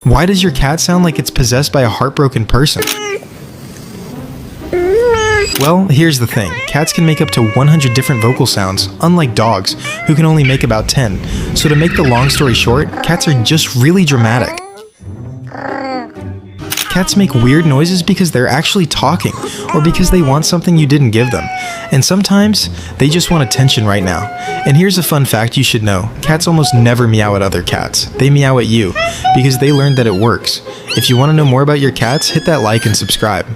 Why does your cat sound like it's possessed by a heartbroken person? Well, here's the thing. Cats can make up to 100 different vocal sounds, unlike dogs, who can only make about 10. So to make the long story short, cats are just really dramatic. Cats make weird noises because they're actually talking, or because they want something you didn't give them. And sometimes, they just want attention right now. And here's a fun fact you should know. Cats almost never meow at other cats. They meow at you, because they learned that it works. If you want to know more about your cats, hit that like and subscribe.